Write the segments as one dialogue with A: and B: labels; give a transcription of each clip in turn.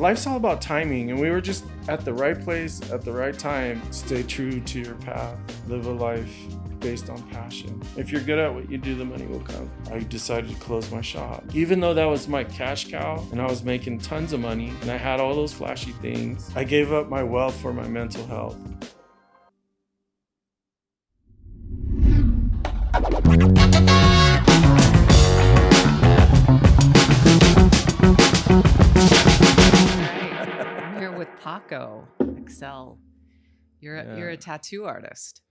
A: life's all about timing, and we were just at the right place at the right time. Stay true to your path. Live a life based on passion. If you're good at what you do, the money will come. I decided to close my shop. Even though that was my cash cow and I was making tons of money and I had all those flashy things, I gave up my wealth for my mental health.
B: I'm here with Paco Excel. You're a tattoo artist.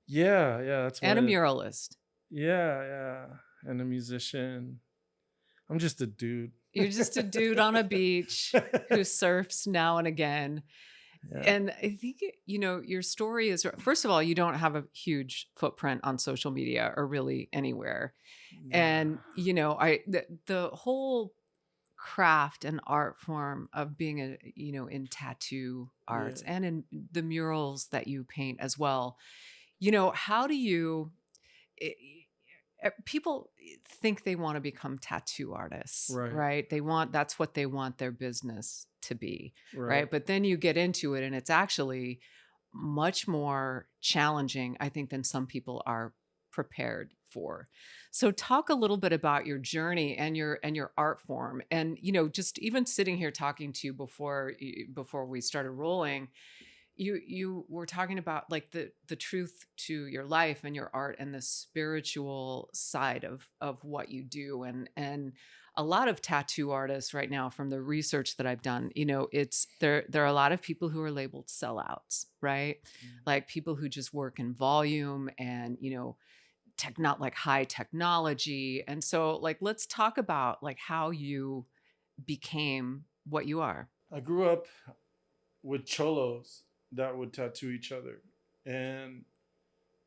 A: Yeah, that's
B: and a muralist.
A: Yeah, and a musician. I'm just a dude.
B: You're just a dude on a beach who surfs now and again. Yeah. And I think, your story is, first of all, you don't have a huge footprint on social media or really anywhere. Yeah. And, the whole craft and art form of being in tattoo arts and in the murals that you paint as well. How do you, people think they want to become tattoo artists, right? That's what they want their business to be, right? But then you get into it and it's actually much more challenging, I think, than some people are prepared for. So talk a little bit about your journey and your art form. And, just even sitting here talking to you before we started rolling, you were talking about like the truth to your life and your art and the spiritual side of what you do. And a lot of tattoo artists right now, from the research that I've done, there are a lot of people who are labeled sellouts, right? Mm-hmm. Like people who just work in volume and, not like high technology. And so like, let's talk about like how you became what you are.
A: I grew up with cholos that would tattoo each other. And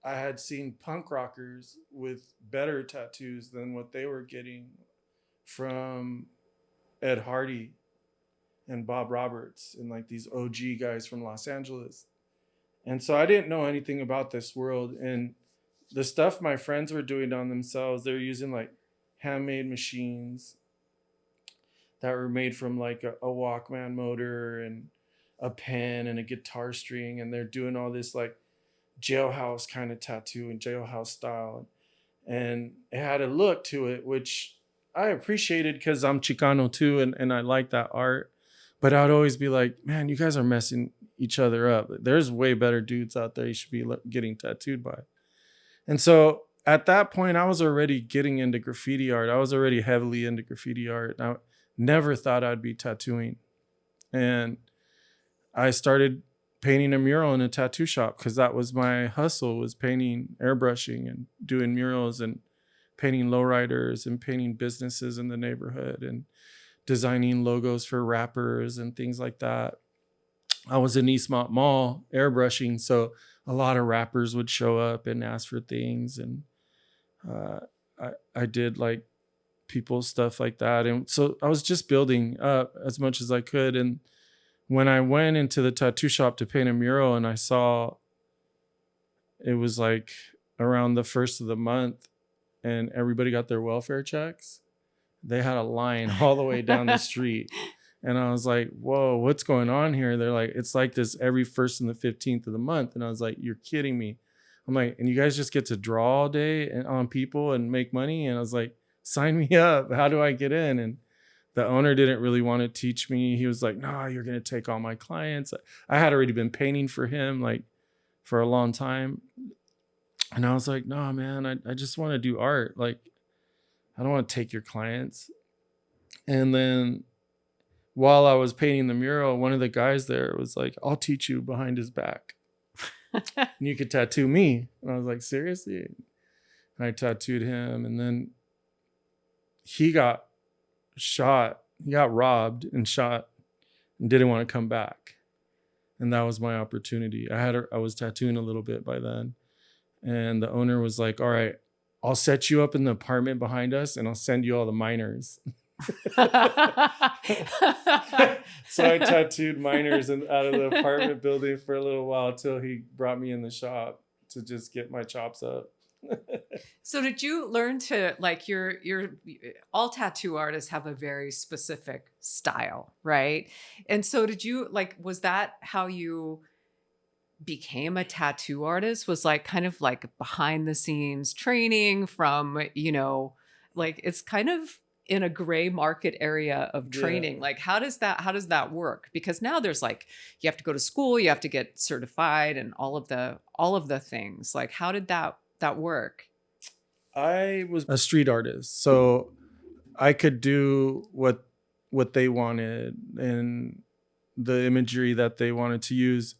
A: I had seen punk rockers with better tattoos than what they were getting from Ed Hardy and Bob Roberts and like these OG guys from Los Angeles. And so I didn't know anything about this world. And the stuff my friends were doing on themselves, they were using like handmade machines that were made from like a Walkman motor and a pen and a guitar string, and they're doing all this like jailhouse kind of tattoo and jailhouse style, and it had a look to it which I appreciated because I'm Chicano too, and I like that art. But I'd always be like, man, you guys are messing each other up. There's way better dudes out there you should be getting tattooed by. And so at that point I was already getting into graffiti art. I was already heavily into graffiti art. I never thought I'd be tattooing, and I started painting a mural in a tattoo shop because that was my hustle, was painting, airbrushing and doing murals and painting lowriders and painting businesses in the neighborhood and designing logos for rappers and things like that. I was in Eastmont Mall airbrushing, so a lot of rappers would show up and ask for things, and I did like people's stuff like that. And so I was just building up as much as I could. And when I went into the tattoo shop to paint a mural and I saw it was like around the first of the month and everybody got their welfare checks, they had a line all the way down the street. And I was like, whoa, what's going on here? They're like, it's like this every 1st and the 15th of the month. And I was like, you're kidding me. I'm like, and you guys just get to draw all day and on people and make money? And I was like, sign me up. How do I get in? And the owner didn't really want to teach me. He was like, no, you're going to take all my clients. I had already been painting for him like for a long time. And I was like, no, man, I just want to do art. Like, I don't want to take your clients. And then while I was painting the mural, one of the guys there was like, I'll teach you behind his back. And you could tattoo me. And I was like, seriously? And I tattooed him. And then he got shot. He got robbed and shot and didn't want to come back. And that was my opportunity. I was tattooing a little bit by then. And the owner was like, all right, I'll set you up in the apartment behind us and I'll send you all the miners. So I tattooed miners out of the apartment building for a little while till he brought me in the shop to just get my chops up.
B: So did you learn to like your all tattoo artists have a very specific style, right? And so did you like was that how you became a tattoo artist? Was like kind of like behind the scenes training from, like it's kind of in a gray market area of
A: Yeah.
B: training. Like how does that work? Because now there's like you have to go to school, you have to get certified and all of the things. Like how did that work?
A: I was a street artist, so I could do what they wanted and the imagery that they wanted to use.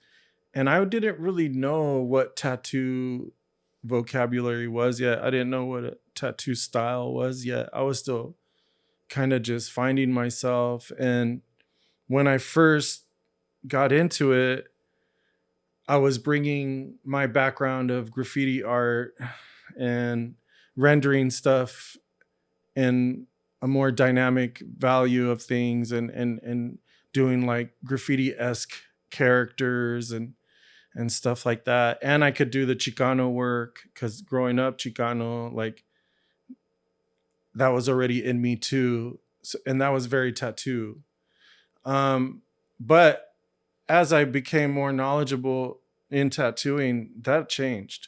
A: And I didn't really know what tattoo vocabulary was yet. I didn't know what a tattoo style was yet. I was still kind of just finding myself. And when I first got into it, I was bringing my background of graffiti art and rendering stuff in a more dynamic value of things and doing like graffiti-esque characters and stuff like that. And I could do the Chicano work because growing up Chicano, like that was already in me too. So, and that was very tattoo. But as I became more knowledgeable in tattooing, that changed.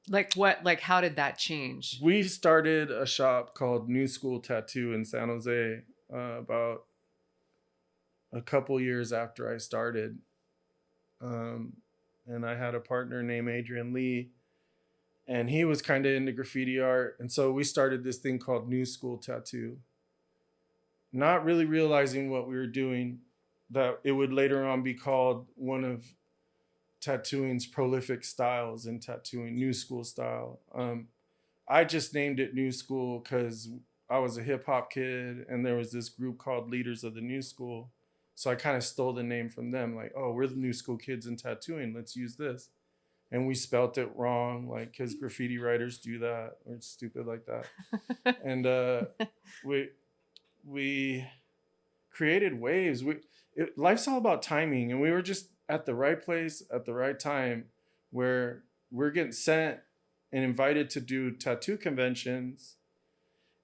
B: Like what? Like how did that change?
A: We started a shop called New School Tattoo in San Jose about a couple years after I started. And I had a partner named Adrian Lee, and he was kind of into graffiti art. And so we started this thing called New School Tattoo, not really realizing what we were doing, that it would later on be called one of tattooing's prolific styles in tattooing, New School style. I just named it New School because I was a hip hop kid and there was this group called Leaders of the New School. So I kind of stole the name from them. Like, oh, we're the New School kids in tattooing. Let's use this. And we spelt it wrong, like, because graffiti writers do that or it's stupid like that. And we created waves. Life's all about timing, and we were just at the right place at the right time where we're getting sent and invited to do tattoo conventions.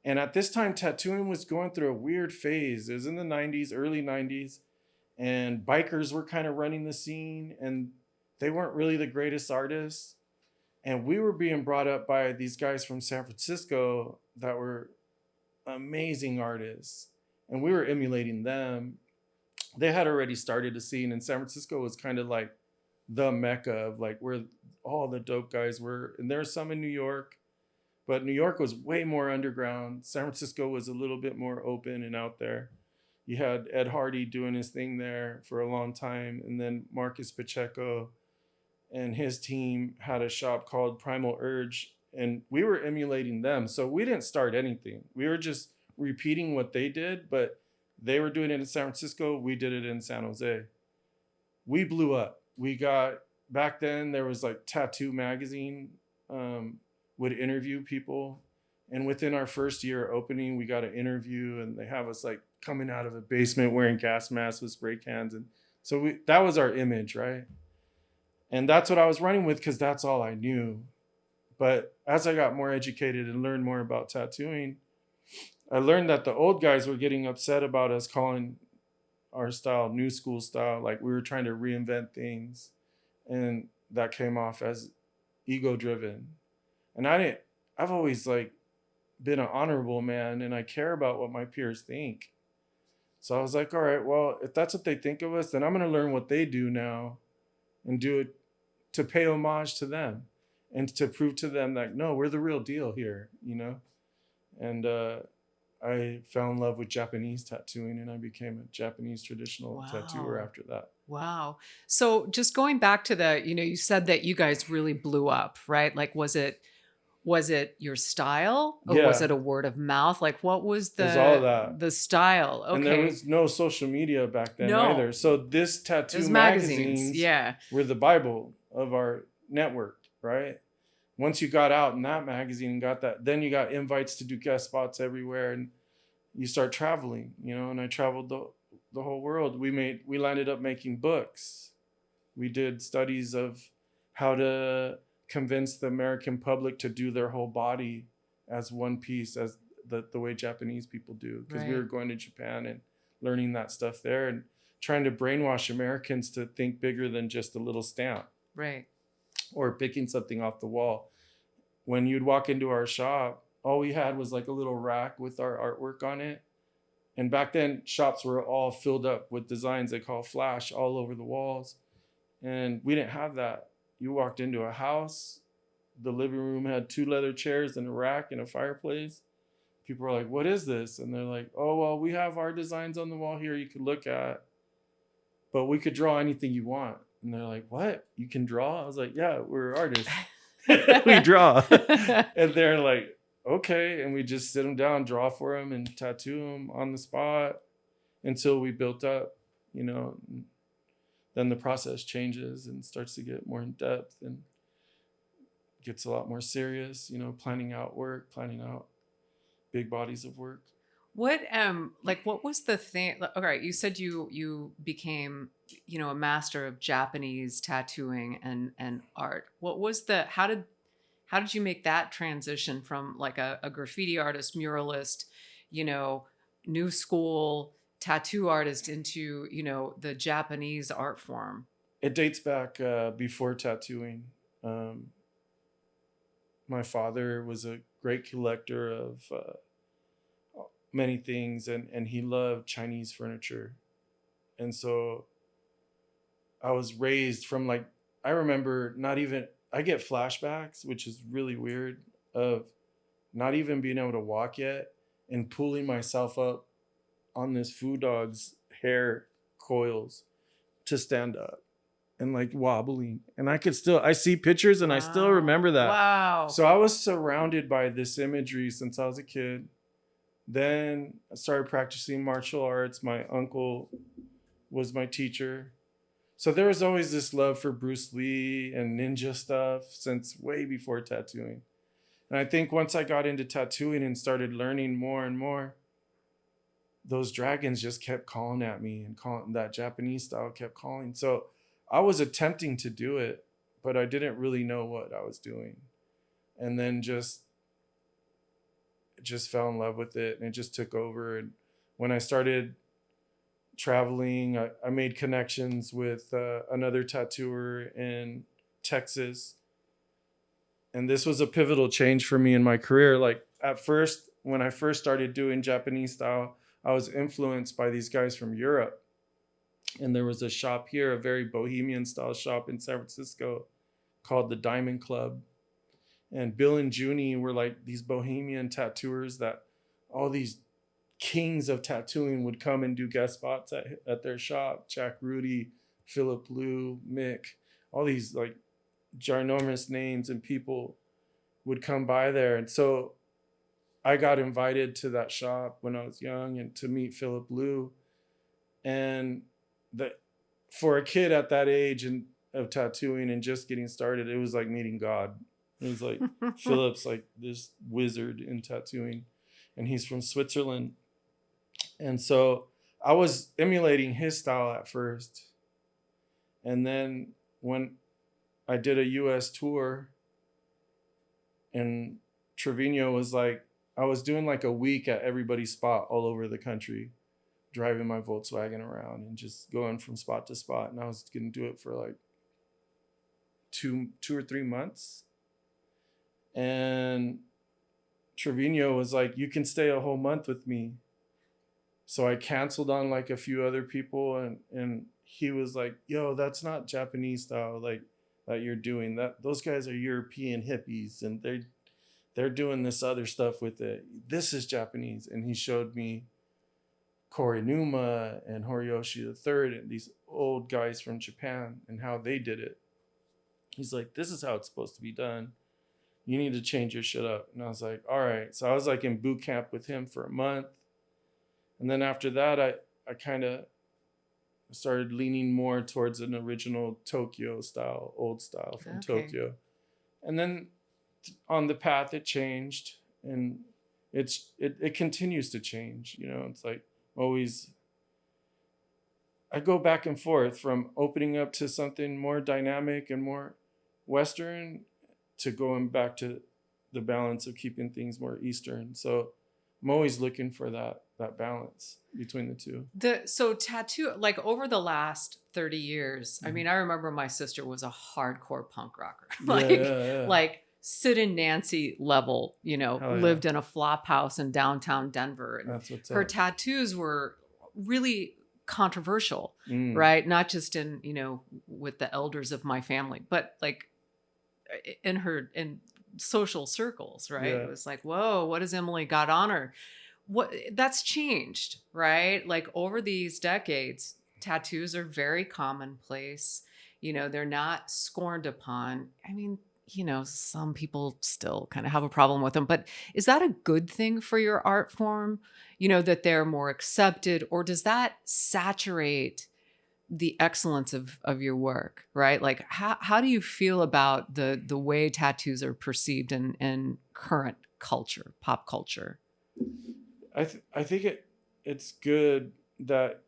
A: And at this time, tattooing was going through a weird phase. It was in the 90s, early 90s, and bikers were kind of running the scene, and they weren't really the greatest artists. And we were being brought up by these guys from San Francisco that were amazing artists, and we were emulating them. They had already started a scene, and San Francisco was kind of like the mecca of like where all the dope guys were. And there's some in New York, but New York was way more underground. San Francisco was a little bit more open and out there. You had Ed Hardy doing his thing there for a long time, and then Marcus Pacheco and his team had a shop called Primal Urge, and we were emulating them. So we didn't start anything. We were just repeating what they did, but they were doing it in San Francisco. We did it in San Jose. We blew up. We got, back then there was like Tattoo Magazine would interview people. And within our first year opening, we got an interview, and they have us like coming out of a basement wearing gas masks with spray cans. And so that was our image, right? And that's what I was running with because that's all I knew. But as I got more educated and learned more about tattooing, I learned that the old guys were getting upset about us calling our style New School style. Like we were trying to reinvent things. And that came off as ego driven. And I've always like been an honorable man, and I care about what my peers think. So I was like, all right, well, if that's what they think of us, then I'm going to learn what they do now and do it to pay homage to them and to prove to them that, no, we're the real deal here, you know? And I fell in love with Japanese tattooing, and I became a Japanese traditional tattooer after that.
B: Wow. So just going back to the, you said that you guys really blew up, right? Like, was it your style, or was it a word of mouth? Like, what was
A: all that.
B: the style? Okay.
A: And there was no social media back then either. So this tattoo magazines were the Bible of our network, right? Once you got out in that magazine and got that, then you got invites to do guest spots everywhere, and you start traveling, and I traveled the whole world. We landed up making books. We did studies of how to convince the American public to do their whole body as one piece, as the way Japanese people do. Because we were going to Japan and learning that stuff there and trying to brainwash Americans to think bigger than just a little stamp.
B: Right.
A: Or picking something off the wall. When you'd walk into our shop, all we had was like a little rack with our artwork on it. And back then, shops were all filled up with designs they call flash all over the walls. And we didn't have that. You walked into a house, the living room had 2 leather chairs and a rack and a fireplace. People were like, what is this? And they're like, oh, well, we have our designs on the wall here you could look at, but we could draw anything you want. And they're like, what? You can draw? I was like, yeah, we're artists. We draw. And they're like, okay. And we just sit them down, draw for them and tattoo them on the spot until we built up, you know. Then the process changes and starts to get more in depth and gets a lot more serious, you know, planning out work, planning out big bodies of work.
B: What what was the thing? Okay, you said you became, you know, a master of Japanese tattooing and art. What was how did you make that transition from like a graffiti artist, muralist, you know, new school tattoo artist into, you know, the Japanese art form?
A: It dates back before tattooing. My father was a great collector of many things, and he loved Chinese furniture. And so I was raised from like, I remember I get flashbacks, which is really weird, of not even being able to walk yet and pulling myself up on this foo dog's hair coils to stand up and like wobbling. And I see pictures and I still remember that.
B: Wow.
A: So I was surrounded by this imagery since I was a kid. Then I started practicing martial arts. My uncle was my teacher. So there was always this love for Bruce Lee and ninja stuff since way before tattooing. And I think once I got into tattooing and started learning more and more, those dragons just kept calling at me, and that Japanese style kept calling. So I was attempting to do it, but I didn't really know what I was doing. And then just fell in love with it, and it just took over. And when I started traveling, I made connections with another tattooer in Texas. And this was a pivotal change for me in my career. Like at first, when I first started doing Japanese style, I was influenced by these guys from Europe. And there was a shop here, a very bohemian style shop in San Francisco called the Diamond Club. And Bill and Junie were like these bohemian tattooers that all these kings of tattooing would come and do guest spots at their shop. Jack Rudy, Philip Liu, Mick, all these like ginormous names and people would come by there. And so I got invited to that shop when I was young and to meet Philip Liu. And for a kid at that age and of tattooing and just getting started, it was like meeting God. It was like Philip's like this wizard in tattooing, and he's from Switzerland. And so I was emulating his style at first. And then when I did a US tour, and Trevino was like, I was doing like a week at everybody's spot all over the country, driving my Volkswagen around and just going from spot to spot. And I was going to do it for like two or 3 months. And Trevino was like, you can stay a whole month with me. So I canceled on like a few other people, and he was like, yo, that's not Japanese style like that you're doing. Those guys are European hippies and they're doing this other stuff with it. This is Japanese. And he showed me Korinuma and Horiyoshi III and these old guys from Japan and how they did it. He's like, this is how it's supposed to be done. You need to change your shit up. And I was like, all right. So I was like in boot camp with him for a month. And then after that, I kind of started leaning more towards an original Tokyo style, old style from Tokyo. And then on the path, it changed, and it continues to change. You know, it's like always, I go back and forth from opening up to something more dynamic and more Western, to going back to the balance of keeping things more Eastern. So I'm always looking for that balance between the two.
B: So tattoo, like over the last 30 years, I mean, I remember my sister was a hardcore punk rocker, like Sid and Nancy level, lived in a flop house in downtown Denver. And
A: that's what's
B: her
A: up.
B: tattoos were really controversial, right? Not just in, with the elders of my family, but like in social circles, right? It was like, whoa, what has Emily got on her? What that's changed, right? Like over these decades, tattoos are very commonplace. They're not scorned upon. I mean, some people still kind of have a problem with them, but is that a good thing for your art form? That they're more accepted, or does that saturate the excellence of your work, right? Like how do you feel about the way tattoos are perceived in current culture, pop culture?
A: I think it's good that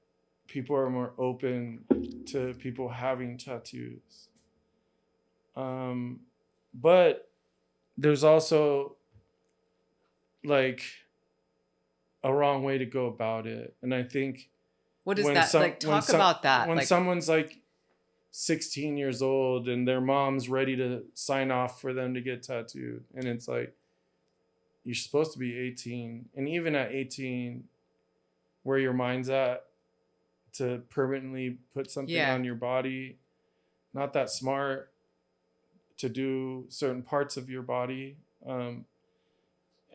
A: people are more open to people having tattoos. But there's also like a wrong way to go about it. And I think
B: what is that? Talk about that.
A: When someone's like 16 years old and their mom's ready to sign off for them to get tattooed, and it's like, you're supposed to be 18. And even at 18, where your mind's at to permanently put something on your body, not that smart to do certain parts of your body.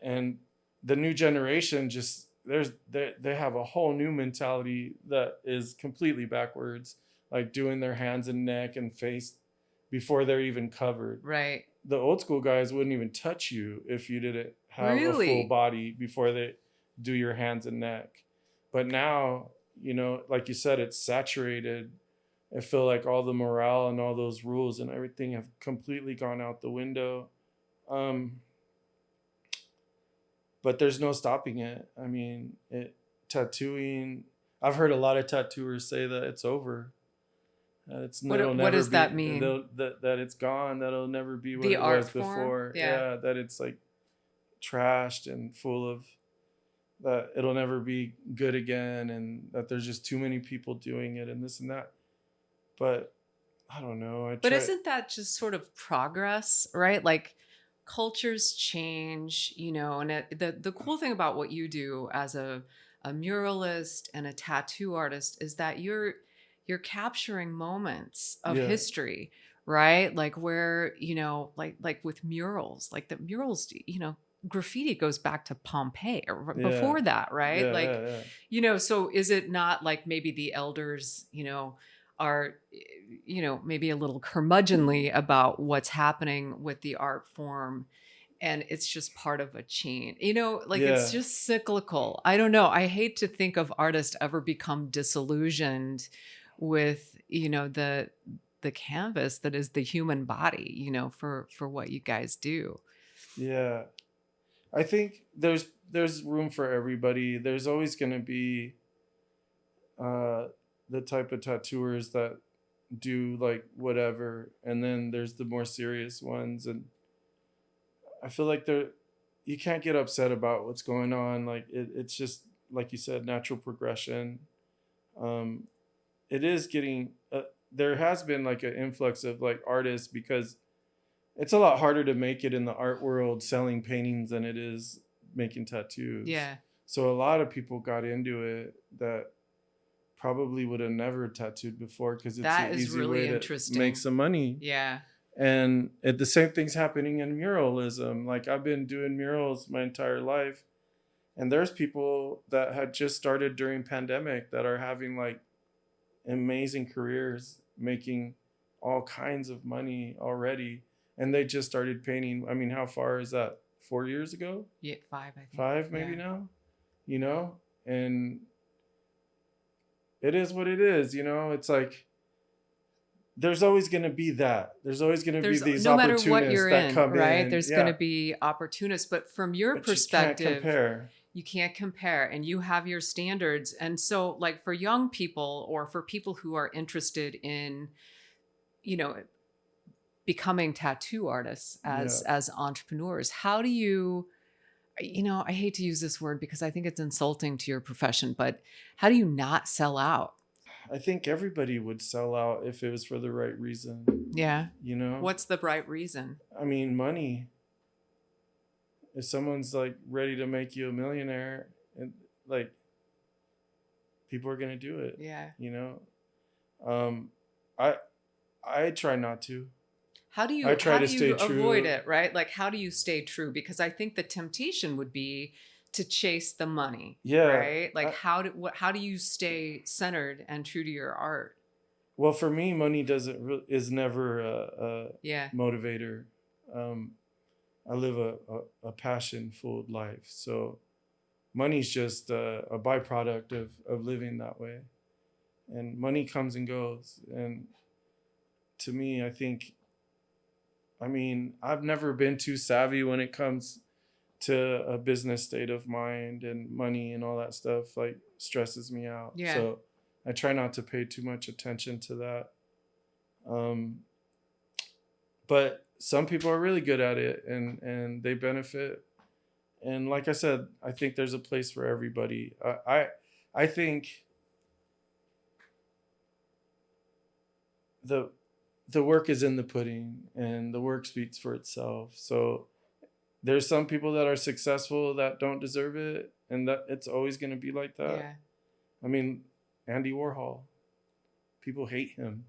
A: And the new generation just, they have a whole new mentality that is completely backwards, like doing their hands and neck and face before they're even covered.
B: Right.
A: The old school guys wouldn't even touch you if you didn't have a full body before they do your hands and neck. But now, like you said, it's saturated. I feel like all the morale and all those rules and everything have completely gone out the window. But there's no stopping it. I mean, tattooing, I've heard a lot of tattooers say that it's over.
B: What does that mean?
A: That it's gone. That'll never be what it was before. Yeah, that it's like trashed and full of that. It'll never be good again, and that there's just too many people doing it and this and that. But I don't know.
B: But isn't that just sort of progress, right? Like cultures change, and the cool thing about what you do as a muralist and a tattoo artist is that you're capturing moments of history, right? Like where, like with murals, like the murals, graffiti goes back to Pompeii or before that, right? So is it not like maybe the elders, are, maybe a little curmudgeonly about what's happening with the art form, and it's just part of a chain, it's just cyclical. I don't know. I hate to think of artists ever become disillusioned with, the canvas that is the human body, for what you guys do.
A: Yeah. I think there's room for everybody. There's always going to be the type of tattooers that do like whatever, and then there's the more serious ones, and I feel like you can't get upset about what's going on. Like it's just like you said, natural progression. It is getting there has been like an influx of like artists, because it's a lot harder to make it in the art world selling paintings than it is making tattoos.
B: Yeah.
A: So a lot of people got into it that probably would have never tattooed before, because it's an easy really way to make some money.
B: Yeah.
A: And the same thing's happening in muralism. Like I've been doing murals my entire life, and there's people that had just started during pandemic that are having like amazing careers, making all kinds of money already, and they just started painting. I mean, how far is that? 4 years ago?
B: Yeah, 5, I think.
A: 5 maybe now, and it is what it is, It's like there's always going to be that. There's always going to be these
B: no
A: opportunists
B: matter what you're
A: that
B: in,
A: come
B: right?
A: in.
B: There's going to be opportunists, but from your perspective, you can't compare, and you have your standards. And so like for young people, or for people who are interested in, becoming tattoo artists as entrepreneurs. How do you, I hate to use this word because I think it's insulting to your profession, but how do you not sell out?
A: I think everybody would sell out if it was for the right reason.
B: Yeah. What's the right reason?
A: I mean, money. If someone's like ready to make you a millionaire, and like, people are gonna do it.
B: Yeah.
A: I try not to.
B: How do you avoid it, right? Like, how do you stay true? Because I think the temptation would be to chase the money.
A: Yeah.
B: Right. Like, how do you stay centered and true to your art?
A: Well, for me, money is never a motivator. I live a passion-filled life, so money's just a byproduct of living that way, and money comes and goes. And to me, I've never been too savvy when it comes to a business state of mind, and money and all that stuff like stresses me out. Yeah. So I try not to pay too much attention to that. But some people are really good at it, and they benefit. And like I said, I think there's a place for everybody. I think the work is in the pudding, and the work speaks for itself. So there's some people that are successful that don't deserve it, and that it's always going to be like that. Yeah. I mean, Andy Warhol, people hate him,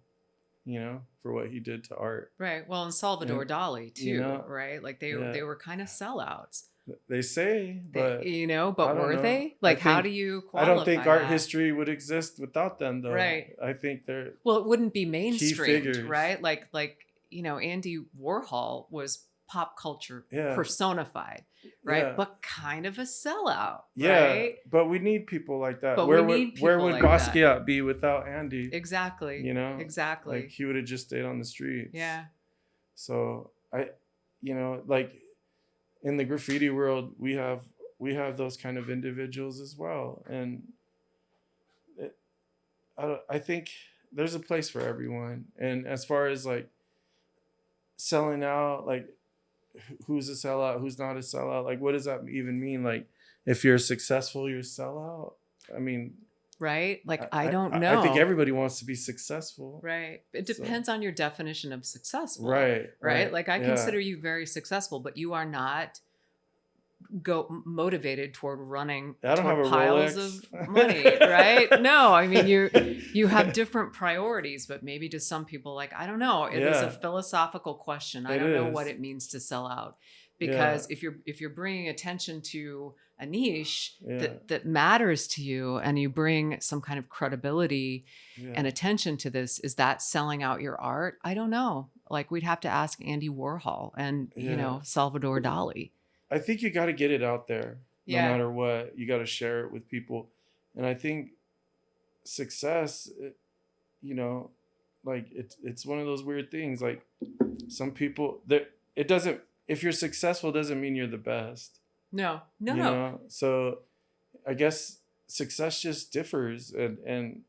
A: for what he did to art.
B: Right. Well, and Salvador Dali too, right? Like they were kind of sellouts.
A: They say, but
B: but were they? Like, how do you qualify
A: I don't think art history would exist without them, though.
B: Right.
A: I think they're
B: it wouldn't be mainstreamed, right? Like Andy Warhol was pop culture personified, right? Yeah. But kind of a sellout, right?
A: But we need people like that. But where would Basquiat be without Andy?
B: Exactly. Exactly.
A: Like, he would have just stayed on the streets.
B: Yeah.
A: So like in the graffiti world, we have those kind of individuals as well, and I think there's a place for everyone. And as far as like selling out, like, who's a sellout, who's not a sellout? Like, what does that even mean? Like, if you're successful, you're a sellout? I mean,
B: right? Like, I don't know.
A: I think everybody wants to be successful.
B: Right. It depends on your definition of successful.
A: Right.
B: Like, I consider you very successful, but you are not motivated toward running toward piles of money, right? No, I mean, you have different priorities, but maybe to some people, like, I don't know, it is a philosophical question. I don't know what it means to sell out, because if you're bringing attention to a niche that matters to you, and you bring some kind of credibility and attention to this, is that selling out your art? I don't know. Like, we'd have to ask Andy Warhol and Salvador Dali.
A: I think you got to get it out there, no matter what. You got to share it with people. And I think success, like, it's one of those weird things. Like, some people, if you're successful, doesn't mean you're the best.
B: No.
A: So I guess success just differs, and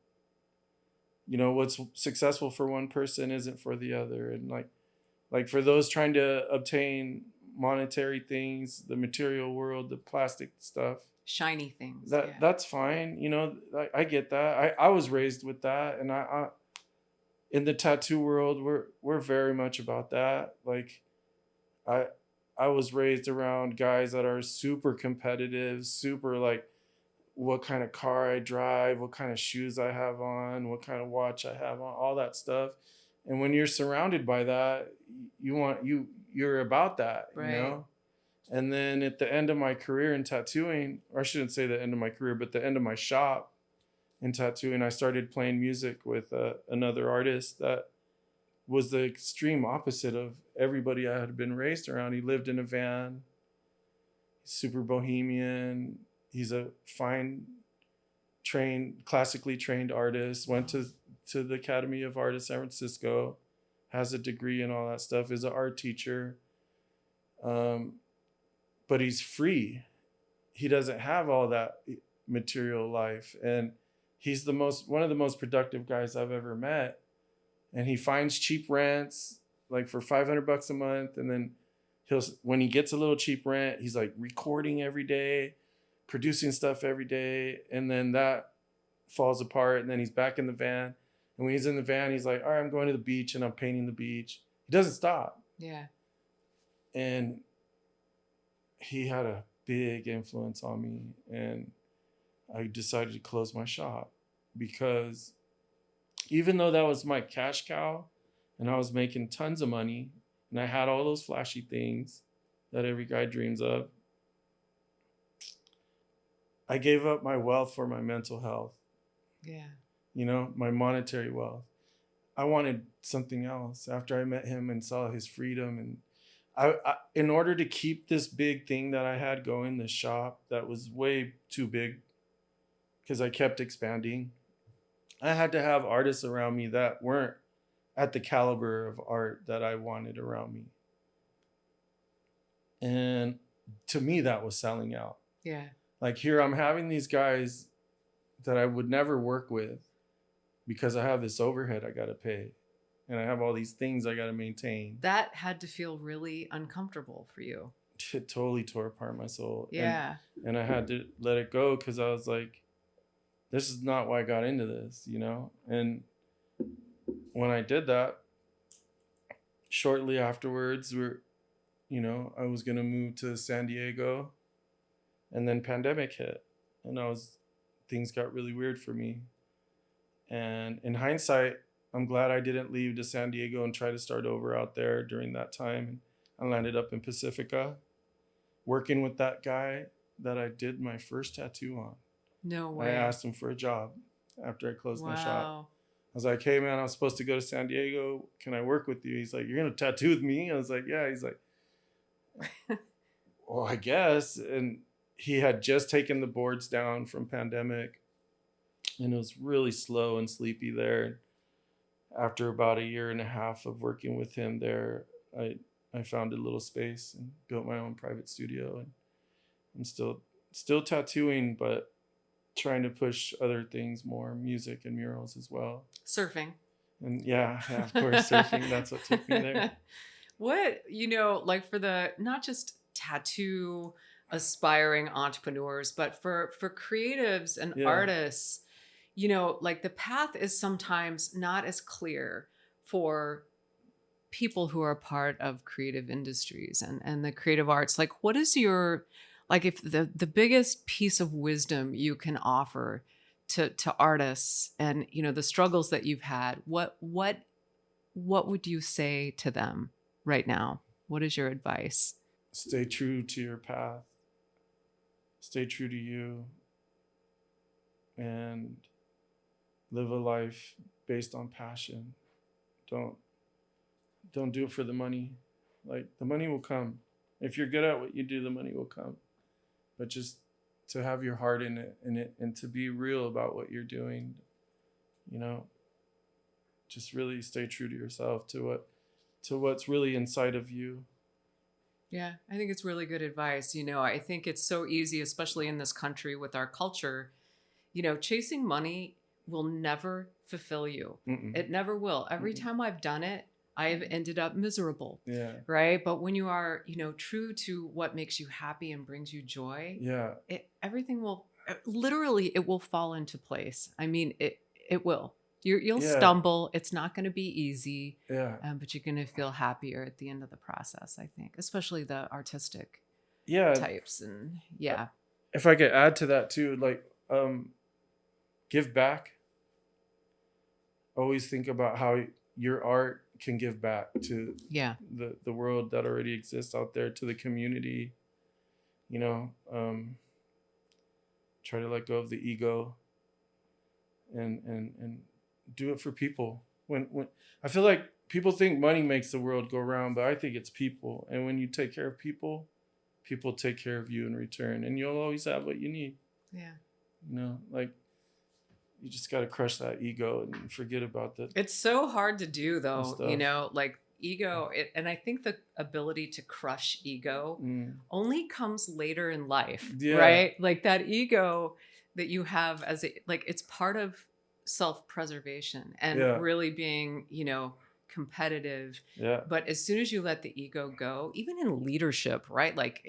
A: what's successful for one person isn't for the other. And like for those trying to obtain monetary things, the material world, the plastic stuff,
B: shiny things,
A: that's fine. I get that. I was raised with that, and I in the tattoo world, we're very much about that. Like, I was raised around guys that are super competitive, super like, what kind of car I drive, what kind of shoes I have on, what kind of watch I have on, all that stuff. And when you're surrounded by that, you're about that,
B: right.
A: And then at the end of my career in tattooing, or I shouldn't say the end of my career, but the end of my shop in tattooing, I started playing music with another artist that was the extreme opposite of everybody I had been raised around. He lived in a van, super bohemian. He's a classically trained artist, went to the Academy of Art of San Francisco, has a degree and all that stuff, is an art teacher. But he's free. He doesn't have all that material life. And he's one of the most productive guys I've ever met. And he finds cheap rents. like for $500 a month. And then when he gets a little cheap rent, he's like recording every day, producing stuff every day. And then that falls apart. And then he's back in the van. And when he's in the van, he's like, all right, I'm going to the beach and I'm painting the beach. He doesn't stop.
B: Yeah.
A: And he had a big influence on me. And I decided to close my shop because even though that was my cash cow and I was making tons of money and I had all those flashy things that every guy dreams of, I gave up my wealth for my mental health.
B: Yeah.
A: You know, my monetary wealth. I wanted something else after I met him and saw his freedom. And I in order to keep this big thing that I had going, the shop that was way too big because I kept expanding, I had to have artists around me that weren't at the caliber of art that I wanted around me. And to me, that was selling out.
B: Yeah.
A: Like here, I'm having these guys that I would never work with because I have this overhead I got to pay. And I have all these things I got to maintain.
B: That had to feel really uncomfortable for you.
A: It totally tore apart my soul.
B: Yeah.
A: And I had to let it go because I was like, this is not why I got into this, you know? And when I did that, shortly afterwards, I was going to move to San Diego, and then pandemic hit, and things got really weird for me. And in hindsight, I'm glad I didn't leave to San Diego and try to start over out there during that time. I landed up in Pacifica, working with that guy that I did my first tattoo on.
B: No way.
A: I asked him for a job after I closed my shop.
B: Wow.
A: I was like, hey, man, I was supposed to go to San Diego. Can I work with you? He's like, you're going to tattoo with me? I was like, yeah. He's like, well, I guess. And he had just taken the boards down from pandemic. And it was really slow and sleepy there. After about a year and a half of working with him there, I found a little space and built my own private studio. And I'm still tattooing, but trying to push other things more, music and murals as well.
B: Surfing.
A: And yeah, of course, surfing. That's what took me there.
B: What, like for the, not just tattoo aspiring entrepreneurs, but for creatives and artists, like the path is sometimes not as clear for people who are part of creative industries and the creative arts. Like, what is your, like if the biggest piece of wisdom you can offer to artists and, the struggles that you've had, what would you say to them right now? What is your advice?
A: Stay true to your path. Stay true to you. And live a life based on passion. Don't do it for the money. Like, the money will come. If you're good at what you do, the money will come. But just to have your heart in it and to be real about what you're doing, just really stay true to yourself, to what's really inside of you.
B: Yeah, I think it's really good advice. I think it's so easy, especially in this country with our culture, chasing money will never fulfill you. Mm-mm. It never will. Every time I've done it, I've ended up miserable. Yeah. Right. But when you are, true to what makes you happy and brings you joy, everything will literally, it will fall into place. I mean, it will. You'll stumble. It's not going to be easy. Yeah. But you're going to feel happier at the end of the process, I think, especially the artistic types. And
A: if I could add to that too, like, give back. Always think about how your art can give back to the world that already exists out there, to the community. Try to let go of the ego and do it for people. When I feel like people think money makes the world go round, but I think it's people. And when you take care of people, people take care of you in return, and you'll always have what you need. Yeah. Like, you just got to crush that ego and forget about that.
B: It's so hard to do, though, like ego. And I think the ability to crush ego only comes later in life, right? Like that ego that you have it's part of self-preservation and really being, competitive.
A: Yeah.
B: But as soon as you let the ego go, even in leadership, right? Like,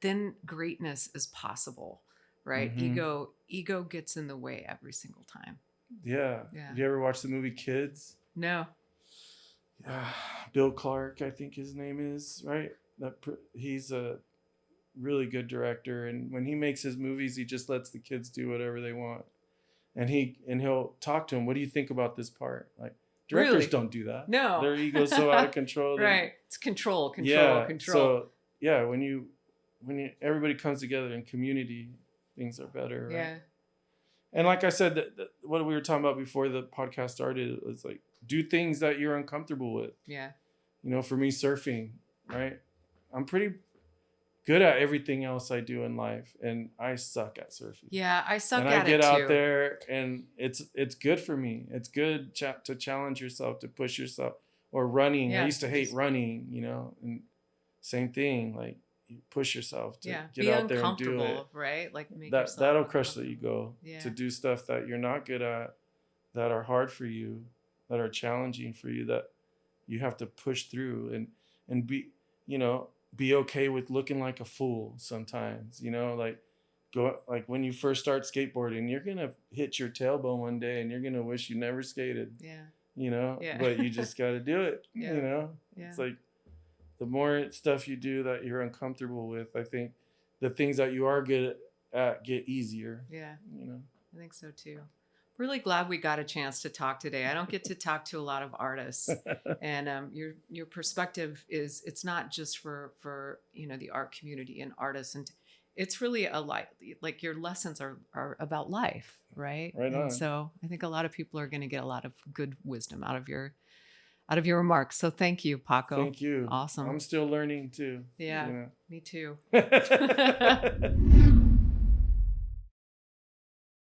B: then greatness is possible, right?
A: Mm-hmm.
B: Ego gets in the way every single time.
A: Yeah. Have you ever watched the movie Kids?
B: No.
A: Bill Clark, I think his name is, right? He's a really good director, and when he makes his movies, he just lets the kids do whatever they want. And he'll talk to him, what do you think about this part? Like, directors don't do that.
B: No.
A: Their ego's so out of control.
B: Right. It's control.
A: So yeah, when everybody comes together in community, things are better, right?
B: Yeah.
A: And like I said, what we were talking about before the podcast started was like, do things that you're uncomfortable with.
B: Yeah.
A: For me, surfing, right? I'm pretty good at everything else I do in life, and I suck at surfing.
B: Yeah, I suck at it too.
A: And I get out there, and it's good for me. It's good to challenge yourself, to push yourself. Or running. I used to hate running, and same thing. Like, you push yourself to get out there and do it.
B: Right? Like,
A: that'll crush the ego. To do stuff that you're not good at, that are hard for you, that are challenging for you, that you have to push through and be okay with looking like a fool sometimes, like when you first start skateboarding, you're going to hit your tailbone one day and you're going to wish you never skated. But you just got to do it. It's like the more stuff you do that you're uncomfortable with, I think the things that you are good at get easier.
B: I think so too. Really glad we got a chance to talk today. I don't get to talk to a lot of artists, and your perspective it's not just for the art community and artists, and it's really a life. Like, your lessons are about life, right?
A: Right on.
B: And so I think a lot of people are going to get a lot of good wisdom out of your remarks. So thank you, Paco.
A: Thank you.
B: Awesome.
A: I'm still learning too.
B: Yeah, me too.